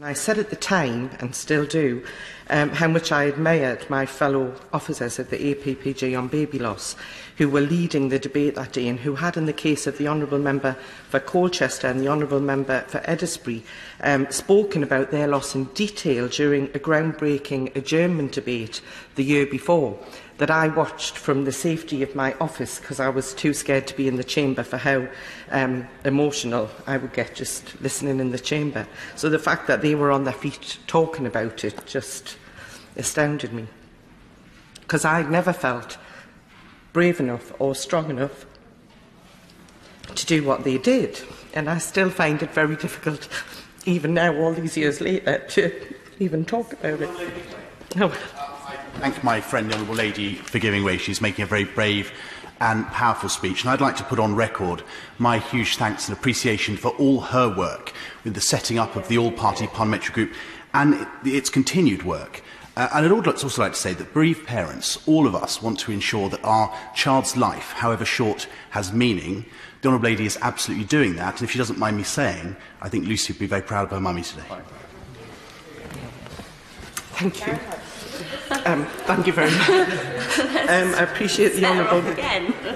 I said at the time, and still do, how much I admired my fellow officers of the APPG on baby loss, who were leading the debate that day and who had, in the case of the Honourable Member for Colchester and the Honourable Member for Eddisbury, spoken about their loss in detail during a groundbreaking adjournment debate the year before, that I watched from the safety of my office because I was too scared to be in the chamber for how emotional I would get just listening in the chamber. So the fact that they were on their feet talking about it just astounded me, because I'd never felt brave enough or strong enough to do what they did. And I still find it very difficult, even now, all these years later, to even talk about it. Oh. Thank my friend, the Honourable Lady, for giving way. She's making a very brave and powerful speech. And I'd like to put on record my huge thanks and appreciation for all her work with the setting up of the all-party parliamentary group and its continued work. And I'd also like to say that bereaved parents, all of us, want to ensure that our child's life, however short, has meaning. The Honourable Lady is absolutely doing that. And if she doesn't mind me saying, I think Lucy would be very proud of her mummy today. Thank you. Thank you very much. I appreciate the Honourable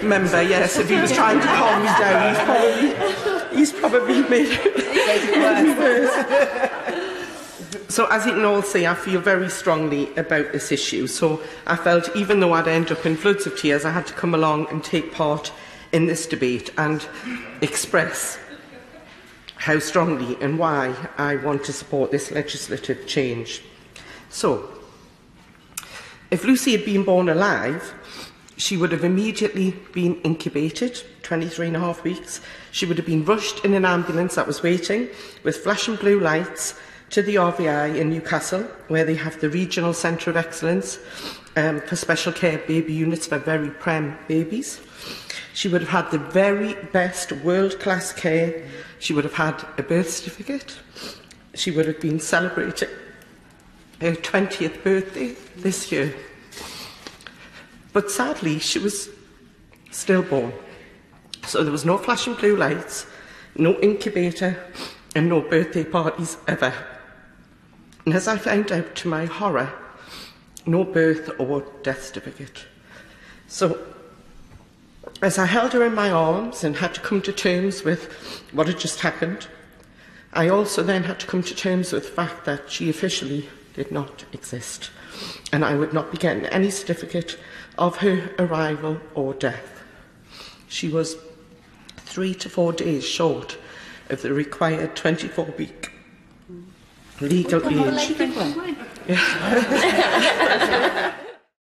Member. Yes, if he was trying to calm me down, he's probably made it worse. So, as you can all see, I feel very strongly about this issue. So, I felt, even though I'd end up in floods of tears, I had to come along and take part in this debate and express how strongly and why I want to support this legislative change. So, if Lucy had been born alive, she would have immediately been incubated, 23.5 weeks. She would have been rushed in an ambulance that was waiting with flashing blue lights to the RVI in Newcastle, where they have the Regional Centre of Excellence for special care baby units for very prem babies. She would have had the very best world-class care. She would have had a birth certificate. She would have been celebrating her 20th birthday this year. But sadly, she was stillborn. So there was no flashing blue lights, no incubator, and no birthday parties ever. And as I found out, to my horror, no birth or death certificate. So, as I held her in my arms and had to come to terms with what had just happened, I also then had to come to terms with the fact that she officially did not exist, and I would not be getting any certificate of her arrival or death. She was 3 to 4 days short of the required 24-week legal age.